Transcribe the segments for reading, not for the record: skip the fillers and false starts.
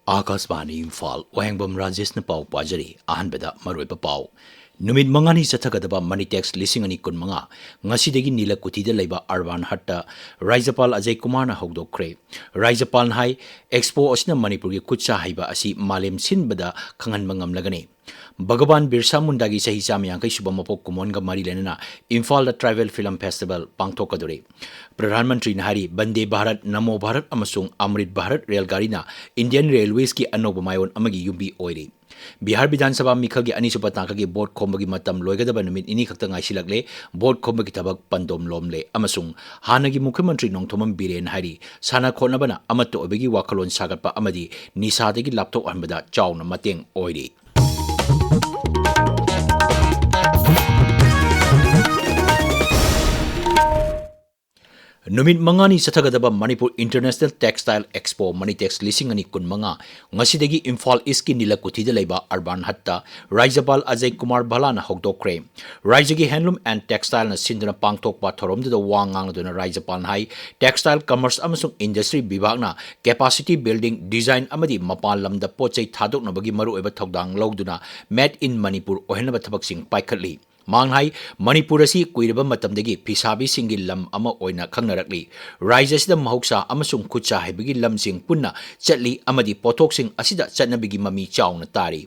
Akasbani Imphal, Wahengbam Rajesh na pau pajari, ahanbada maroiba pau. Numit mangani sathagadaba Manitex lising ani kun manga, ngasidegi nila kutida laiba Arban Hatta, Raijapal Ajay Kumar na hogdokre. Raijapal hai Expo osna Manipuri kutsa haiba asi malem sinbada kangan mangam lagani. Bhagavan Birsa Mundagi sahi samyang kay subamapok kumonga marilenana Imphal the Travel Film Festival pangtokadore. Pradhan Mantri Nahari Bande Bharat Namo Bharat amasung Amrit Bharat Railgari na Indian Railways ki anoba mayon amagi yumbi oiri. Bihar Bidhan Sabha Mikhal ki ani supatangka ki board khombagi matam loigadaba numit ini khakta ngai silagle board khombagi tabak pandom lomle amasung hanagi Mukhyamantri Nongthomam Biren hari sana khonabana amatto obegi wakalon sagatpa amadi nisadagi laptop anbada chawna mateng oiri. Numit mangani sathagadaba Manipur International Textile Expo Manitex lising ani kun manga ngasidegi Imphal East ki nilakutida laiba Arban Hatta Raijapal Ajay Kumar Bhala na hogdokre Raijagi Handloom and Textile na sinduna pangtokpa thoromda wangang duna Raijapal hai Textile Commerce amasung Industry Bibhag na Capacity Building Design amadi mapal lamda pochai thadok na bagi maru eba thogdang logduna Made in Manipur ohenaba thabak sing paikhatli Manghai Manipurasi kuiraba matamdagi pisabi singi lam ama oina khangnarakli Raijasida mahoksa amasung kutsa haibagi lamsing punna chatli amadi potok sing asida chatnabigi mami chawna tari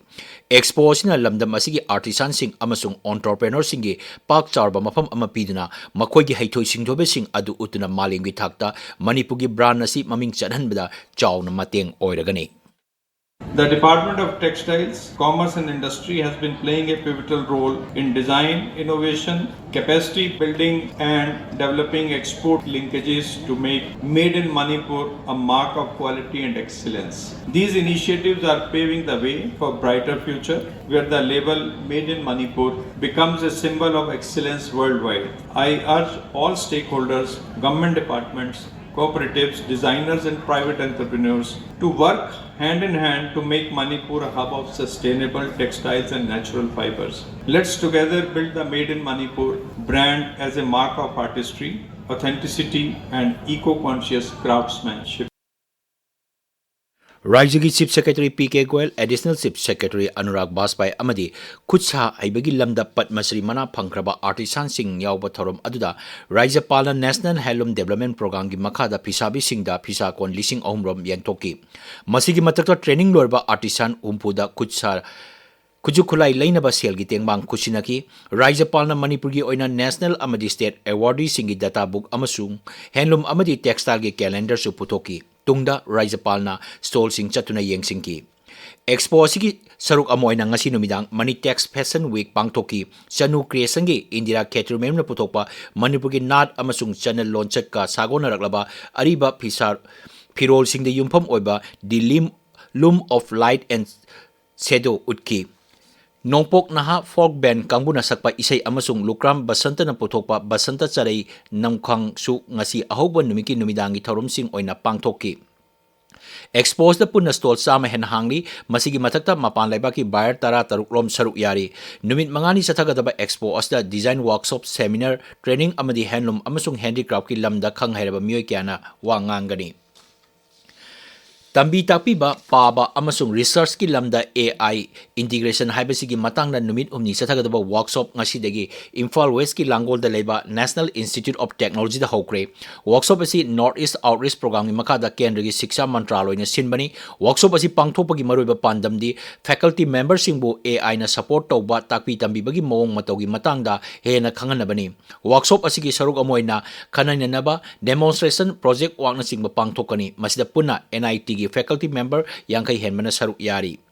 Expo sina lamdam asigi artisan sing amasung entrepreneur singi pak charba mafam ama piduna makoigi haithoi singthobe sing adu utuna malingi thakta Manipugi brand asi maming chanhanbada chawna mateng oiragani The Department of Textiles, Commerce and Industry has been playing a pivotal role in design, innovation, capacity building and developing export linkages to make Made in Manipur a mark of quality and excellence. These initiatives are paving the way for a brighter future where the label Made in Manipur becomes a symbol of excellence worldwide. I urge all stakeholders, government departments, cooperatives, designers and private entrepreneurs to work hand in hand to make Manipur a hub of sustainable textiles and natural fibers. Let's together build the Made in Manipur brand as a mark of artistry, authenticity and eco-conscious craftsmanship. Raijagi Chief Secretary P.K. Goel, Additional Chief Secretary Anurag Baspai Amadi, Kutsa Aibagi Lamda Padmasri Mana Pankraba Artisan Sing Yauba Thorom Aduda, Raijapala National Handloom Development Program Gi Makada Pisabi Singda Pisa Kon Lising Omrom Yantoki. Masigi Matakta Training Lorba Artisan Umpuda Kutsa Kujukulai Lainaba Selgi Tengbang Kusinaki, Raijapalna Manipuri Oina National Amadi State Awardee Singi Data Book Amasung, Handloom Amadi Textile Gi Calendar Suputoki. Tungda Raijapalna stall sing chatuna yengsingki Expo sigi saruk amoina ngasi numidang Manitex Fashion Week pangtoki chanu creation gi Indira Ketrumem na putokpa Manipur gi nat amasung channel launch ka sagona raklaba ariba pisar pirol sing de yumpham oiba the loom of light and shadow utki Nongpok naha folk band kangbuna sakpa isay amasung lukram basanta na putokpa basanta charay namkhang su ngasi ahoban numiki numidangi thorom sing oina pangthoki Expose the punna stall sama hen hangli masigi matakta mapan laibaki buyer tara taruklom saruk yari numit mangani sathagadaba expo osda design workshop seminar training amadi handloom amasung handicraft ki lamda khang hairaba miyoi kyana wa ngangani Tambi tapiba paba amasung research ki lamda AI integration haibasigi matangna numit umni sathagadaba workshop ngasidagi Imphal West ki Langol da leba National Institute of Technology da hokre workshop asi Northeast Outreach Program ni makada kendra gi Shiksha Mantraloy na sinbani workshop asi pangthopagi maroiba pandamdi faculty members singbu AI na support tawba takpi tambi bagi mawong matawgi matangda hena khanganabani workshop asi gi saruk amoina khanananaba demonstration project wak na singba pangthokani masida punna NIT faculty member yang kai henmana saruk yari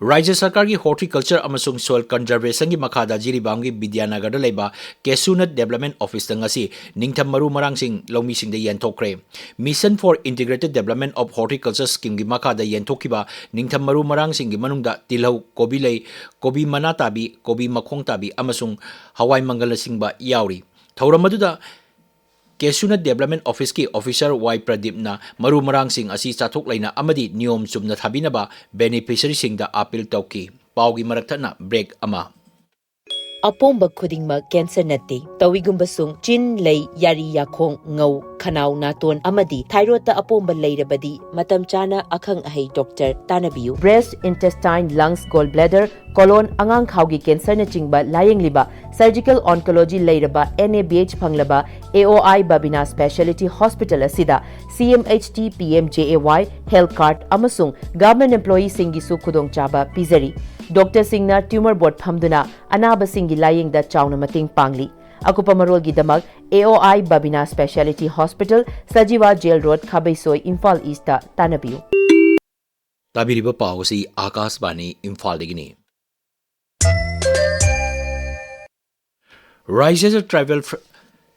Rajya Sarkar ki horticulture amasung soil conservation ki makada jiribangi Vidyanagar da leba Kesunat Development Office da ngasi ningtham maru marang sing lomi sing da yentokre Mission for Integrated Development of Horticulture scheme ki makada yentokiba ningtham maru marang sing gi manungda tilhau kobi lei kobi manatabi kobi makhong tabi amasung hawai mangala singba yauri thauramadu Kesunat Development Office ki Officer Y Pradip na maru marang sing asi chathok laina amadi niyom chumna thabinaba beneficiary sing da appeal tawki paugi marakthana break ama apomba khudingma cancer nate tawigumbasung chin lei yari yakhong ngau khanau naton amadi thyroid ta apomba leirabadi matam chana akhang ahei doctor tanabiu breast intestine lungs gallbladder colon angang khaugi cancer na chingba layeng liba surgical oncology leiraba NABH phanglaba AOI Babina Specialty Hospital asida CMHT PMJAY health card amasung government employee singi su khudong chaba pizari Dr. Singna tumor board phamduna anaba singi layeng da chawna mating pangli akupa marol gi damag AOI Babina Specialty Hospital Sajiwa Jail Road Khabaisoi Imphal East ta tanabiu tabiriba pawsi Akashbani Imphal digini Rises of Travel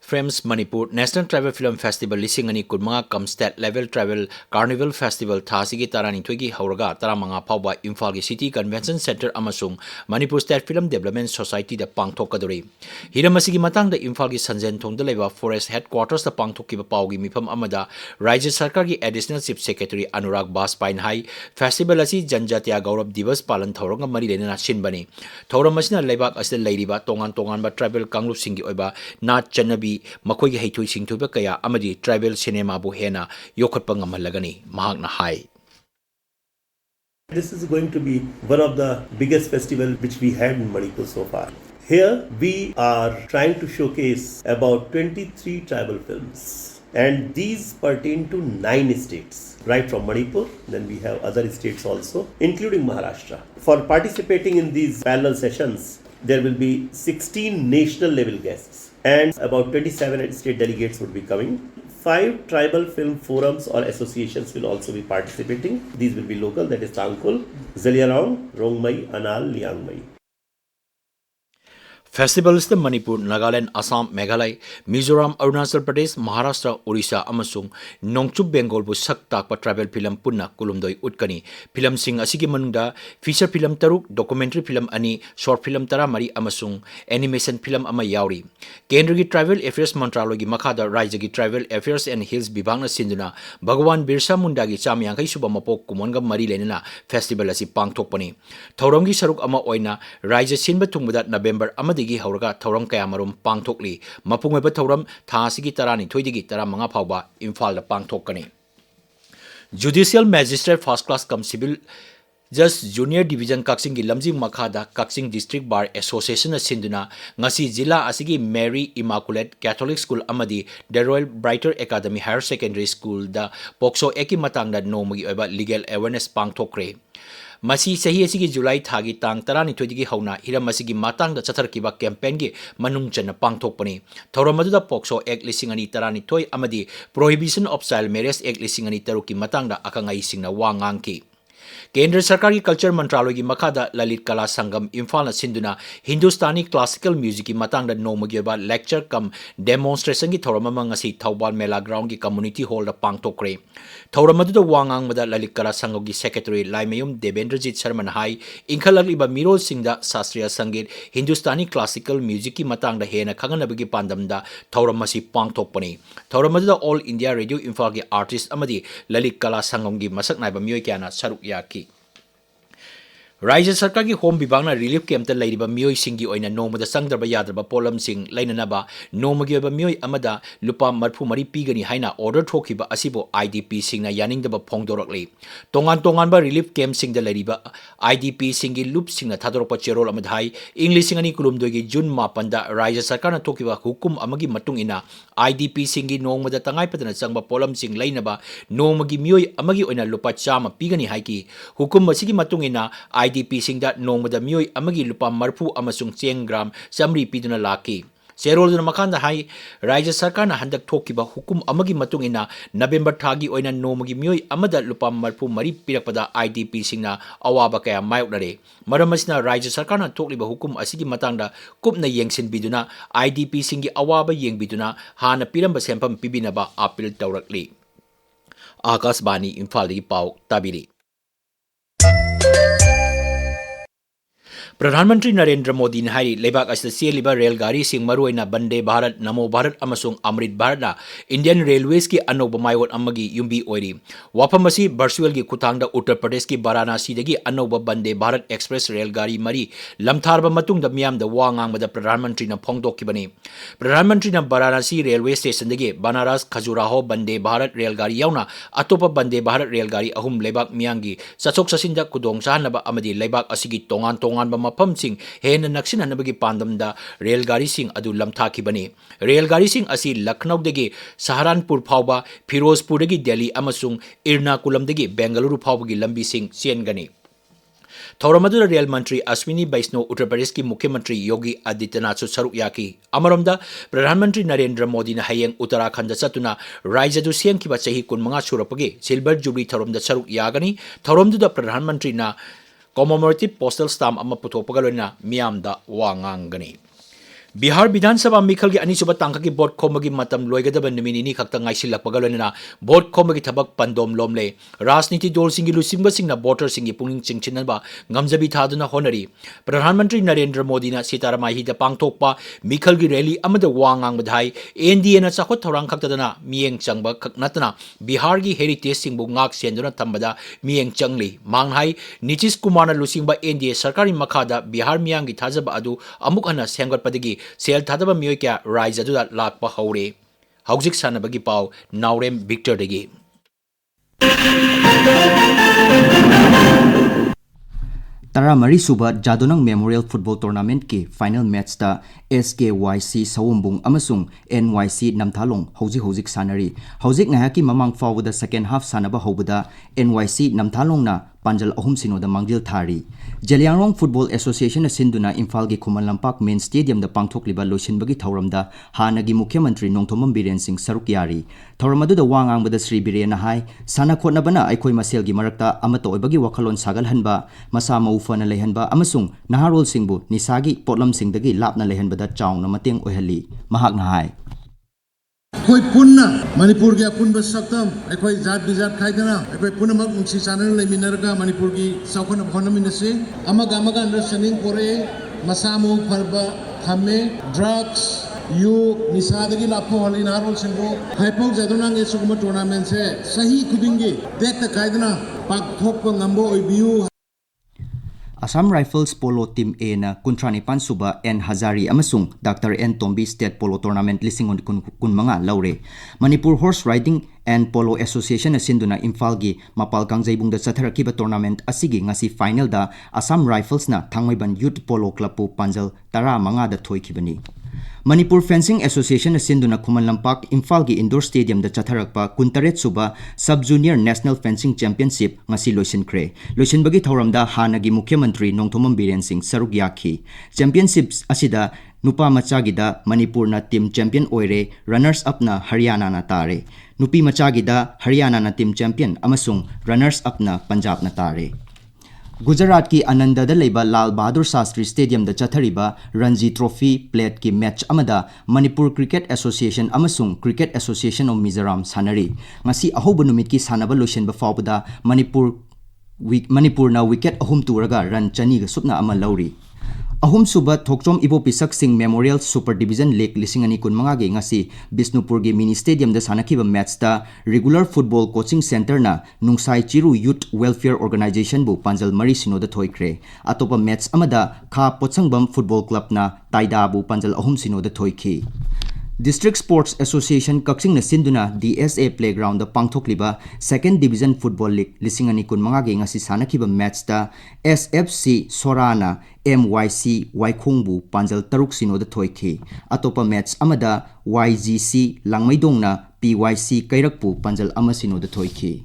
Frames Manipur National Travel Film Festival Lisingani Kurmanga Kam State Level Travel Carnival Festival Thasigi Tarani Twigi Hauraga Taramanga Pauba Imphal City Convention Center Amasung Manipur State Film Development Society the Pangthokadori Hiramasigi Matang the Imphal gi Sanjen Thong the Leva Forest Headquarters the Pangthokiba Paugi Mipam Amada Rajya Sarkar gi Additional Chief Secretary Anurag Baspain Hai Festival asi Janjatia Gaurav Divas Palan Thoranga Mari Lena Shinbani Thoramasina Lebak Asel Ladiba Tongan Tongan ba Travel Kanglu Singi Oiba Nat Chanabi Makoi gi Heitui Singthuba Kaya Amadi Tribal Cinema Bu Hena Yokhatpa Ngamalagani Mahakna Hai This is going to be one of the biggest festivals which we had in Manipur so far. Here we are trying to showcase about 23 tribal films and these pertain to 9 states. Right from Manipur, then we have other states also, including Maharashtra. For participating in these parallel sessions, there will be 16 national level guests and about 27 state delegates would be coming. 5 tribal film forums or associations will also be participating. These will be local, that is Tangkul, Zaliarong, Rongmai, Anal, Liangmai. Festivals the Manipur, Nagaland, Assam, Meghalaya, Mizoram, Arunachal Pradesh, Maharashtra, Orissa, Amasung, Nongchup Bengal bu sak takpa travel film punna kulumdoi utkani. Film sing asigi manungda feature film taruk, documentary film ani, short film tara mari amasung, animation film ama yauri. Kendra Travel Affairs Mantralogi Makada Rajagi Travel Affairs and Hills Bibangna Sinduna, Bhagwan Birsa Mundagi Chamyang kai subamapok kumonga mari lenena festival asi pangthokpani. Thaurongi saruk ama oina Raja Sinba tungmuda November amadi gi hauraga thauram kaya marum pangthokli mapungweba thauram thasigi tarani thoidigi taramanga phawba Imphal da pangthokani Judicial Magistrate First Class Cum Civil Just Junior Division Kaksing gi lamjing makhada Kaksing District Bar Association na sinduna ngasi jila asigi Mary Immaculate Catholic School amadi The Royal Brighter Academy Higher Secondary School da Pokso eki matangda nomagi oiba legal awareness pangthokre Masi sahi asigi July thagi tang tarani thoidigi hauna hiram asigi matang da chatharkiba campaign gi manung chana pangthokpani thoramadu da Pokso Act lisingani tarani thoi amadi Prohibition of Child Marriage Act lisingani taruki matang da akangai singna wangangki Kendra Sarkar ki Culture Mantraloy gi Makada Lalit Kala Sangam Imphal na sinduna Hindustani Classical Music ki matang da nomagi ba lecture kam demonstration gi thoramama ngasi Thaubal Mela Ground gi Community Hall da pangtokre thoramadu da wangang mada Lalit Kala Sangam gi Secretary Laimayum Debendrajit Sharma na hai inkhalak iba Mirol Singh da Shastriya Sangeet Hindustani Classical Music ki matang da hena khanganaba gi pandam da thoramasi pangtokpani thoramadu da All India Radio Imphal gi artist amadi Lalit Kala Sangam gi masak naiba miyoi kyana saruk yaki Rajya Sarkar ki Home Bibangna Relief Camp ta lairiba miyoi singi oina nomada sangdraba yadraba polam sing lainanaba nomagi oba miyoi amada lupa marphu mari pigani haina order thokiba asibo IDP singna yaningdaba phongdorakli tongan ba relief camp sing da lairiba IDP singi loop singna thadorpa cherol amadhai English singani kulumdogi June 8 da Rajya Sarkar na thokiba hukum amagi matung ina IDP singi nomada tangai padana changba polam sing lainaba nomagi miyoi amagi oina lupa chama pigani haiki hukum masigi matung ina IDP singda nomada miyoi amagi lupa marphu amasung cheng gram samri piduna laki Serol na makanda hai Rajya Sarkar na handak thokiba hukum amagi matung ina November thagi oina nomagi miyoi amada lupa marphu mari pirakpada IDP singna awaba kaya mayoknare maramasna Rajya Sarkar na thokliba hukum asigi matangda kupna yengsin biduna IDP singi awaba yengbiduna hana piramba sempam pibinaba appeal tawrakli Akashbani Imphal gi pau tabiri Pradhanmantri Narendra Modi na hari lebak asida sialiba rail gari sing maruaina Bande Bharat, Namo Bharat amasung Amrit Bharat na Indian Railways ki anoba maiwat amagi yumbi oiri. Wapamasi virtual ki kutangda Uttar Pradesh ki Varanasi dagi anoba Bande Bharat Express rail gari mari lamtharba matung da miyam da wangang mada Pradhanmantri na phongdok kibani. Pradhanmantri na Varanasi railway station dagi Banaras Khajuraho Bande Bharat rail gari yauna atopa Bande Bharat rail gari ahum lebak miyangi sachok sasinda kudong sahanaba amadi lebak asigi tongan ba mapam sing hena naksin hanabagi pandamda rail gari sing adu lamthakibani. Rail gari sing asi Lucknow dagi Saharanpur phawba, Firozpur dagi Delhi amasung Ernakulam dagi Bengaluru phawbagi lambi sing siengani. Thauramadu Rail Mantri Ashwini Vaishnaw Uttar Pradesh ki Mukhyamantri Yogi Adityanath saruk yaki. Amaramda Pradhanmantri Narendra Modi na hayeng Uttarakhand satuna Raija du siengkiba chahi 15 surapagi Silver Jubilee Thauramda saruk yagani. Thauramdu da Pradhanmantri na commemorative postal stamp ama puthokpagalona miyamda wangangani. Bihar Vidhan Sabha Mikhal ki anisuba tangka ki board khomagi matam loigadaba numinini khakta ngaisilakpagalona board khomagi thabak pandom lomle rajniti dol singi lusimba singna voter singi punging chingchinaba ngamjabi thaduna honari. Pradhanmantri Narendra Modi na Sitaramai da pangthokpa Mikhal ki rally amada wangang badhai NDA na chakot thorang khaktadana miyeng changba khaknatana Bihar ki heritage singbu ngak senduna thambada miyeng changli manghai Nitish Kumar na lusingba NDA sarkari makhada Bihar miyang ki thajaba adu amuk hana sengatpadagi Sel Tadaba Myoika Rise Adula Lakpa Hore. Haujik Sanabagi Pau, Naorem Victor Degi. Taramari Suba Jadonang Memorial Football Tournament ki final match ta SKYC Sawumbung amasung NYC Namthalong hojik sanari. Hojik ngayaki mamang forward the second half sanaba hobada NYC Namthalong na Panjal ahum sino da manggil thari. Jeliangrong Football Association na sinduna Imphal gi Khuman Lampak Main Stadium da pangthok liba losin bagi thauram da hanagi Mukhyamantri Nongthomam Biren Singh saruk yari. Thauram adu da wangang bada Sri Biren na hai sana khotna bana aikoi masel gi marakta amato oibagi wakalon sagal hanba masa maufana lehanba amasung naharol singbu nisagi potlam singdagi lapna lehanba da chaung na mateng oihali mahak na hai. Koi punna Manipur ki apunba saktam ekoi jat bijat khaidana ekoi punna mak nungsi sanan le minarga Manipur ki saukhan bhona minase amaga understanding kore masamo pharba thame drugs you nisadagi lapho hali narol singbo haipau jadonang esuguma tournament se sahi kudingi dekta khaidana pak thok ko ngambo oibiu. Assam Rifles Polo Team A na Kuntranipan Suba N Hazari amasung Dr. N Tombi State Polo Tournament lising on kun mga laure. Manipur Horse Riding and Polo Association na sinduna Imphal gi mapal kangjaibung da chatharakiba tournament asigi ngasi final da Assam Rifles na Thangmaiban Youth Polo Club pu panjal tara manga da thoikibani. Manipur Fencing Association na sinduna Khuman Lampak Imphal gi Indoor Stadium da chatharakpa kuntaret suba Sub Junior National Fencing Championship ngasi loisinkhre. Loisinbagi thauramda hanagi Mukhyamantri Nongthomam Biren Singh saruk yakhi. Championships asida nupa machagida Manipur na team champion oire, runners up na Haryana na tare. Nupi machagida Haryana na team champion amasung runners up na Punjab na tare. Gujarat ki Ananda da leba Lal Bahadur Shastri Stadium da chathariba Ranji Trophy Plate ki match amada Manipur Cricket Association amasung Cricket Association of Mizoram sanari. Ngasi ahoba numit ki sanaba loisenba fawbada Manipur na wicket ahum turaga run chani ga supna ama lauri. Ahum suba Thokchom Ibo Pisak Singh Memorial Super Division League lisingani kun mga ge ngasi Bisnupur ge mini stadium da sanakiba match ta regular football coaching center na Nungsai Chiru Youth Welfare Organization bu panjal mari sino da thoikre. Atopa match amada Kha Potsangbam Football Club na Taida bu panjal ahum sino da thoiki. District Sports Association Kaksing na sinduna DSA Playground da pangthokliba Second Division Football League lisingani kun mga ge ngasi sanakiba match ta SFC Sorana MYC Waikhongbu panjal taruk sino da thoiki. Atopa match amada YGC Langmaidong na PYC Kairakpu panjal ama sino da thoiki.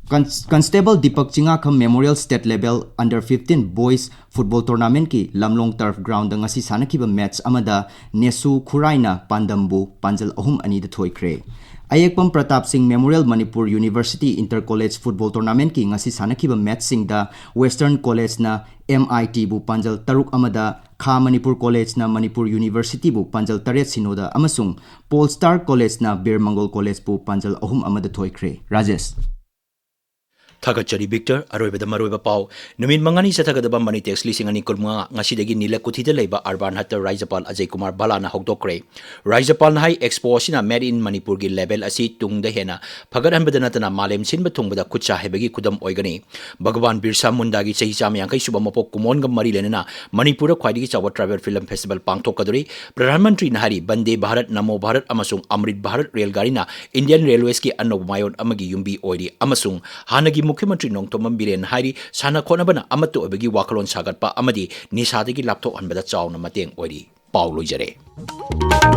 Constable Deepak Chingakham Memorial State Level Under 15 Boys Football Tournament ki Lamlong Turf Ground da ngasi sanakiba match amada Nesu Khuraina Pandambu panjal ahum ani da thoikre. Ayekpam Pratap Singh Memorial Manipur University Inter-College Football Tournament ki ngasi sanakiba match sing da Western College na MIT bu panjal taruk amada Kha Manipur College na Manipur University bu panjal taret sinoda amasung Polestar College na Bir Mangol College bu panjal ahum amada thoikre. Rajesh. Thagachari Victor, Aroiba the Maroiba Pau, Numin Mangani Satagadaba Money Tax leasing and Nikulma, Nasidagi Nila Kutita Leba, Arban Hatter, Raizapal, Ajay Kumar Balana Hogdokre, Raizapal High Exposina made in Manipurgi level as it tung the Hena, Pagadan Badanatana Malem Sinbatung with a Kucha Hebegi Kudam Oigani, Bhagavan Birsa Mundagi Sayam Yankai Subamopo Kumonga Marilena, Manipura Quadis our travel film festival Pangtokadori, Pradhanmantri Nahari, Bande Bharat, Namo Bharat, Amasung, Amrit Bharat, Rail Garina, Indian Railways ki Ano Mayon Amagi Yumbi Oidi, Amasung, Hanagi Mukhyamantri Nongtomam Biren Hairi, Sana Konabana Amato Abegi Wakalon Sagat Pa Amadi, Nisadagi Laptop and Bada Chow Namateng Oidi, Paulo Jare.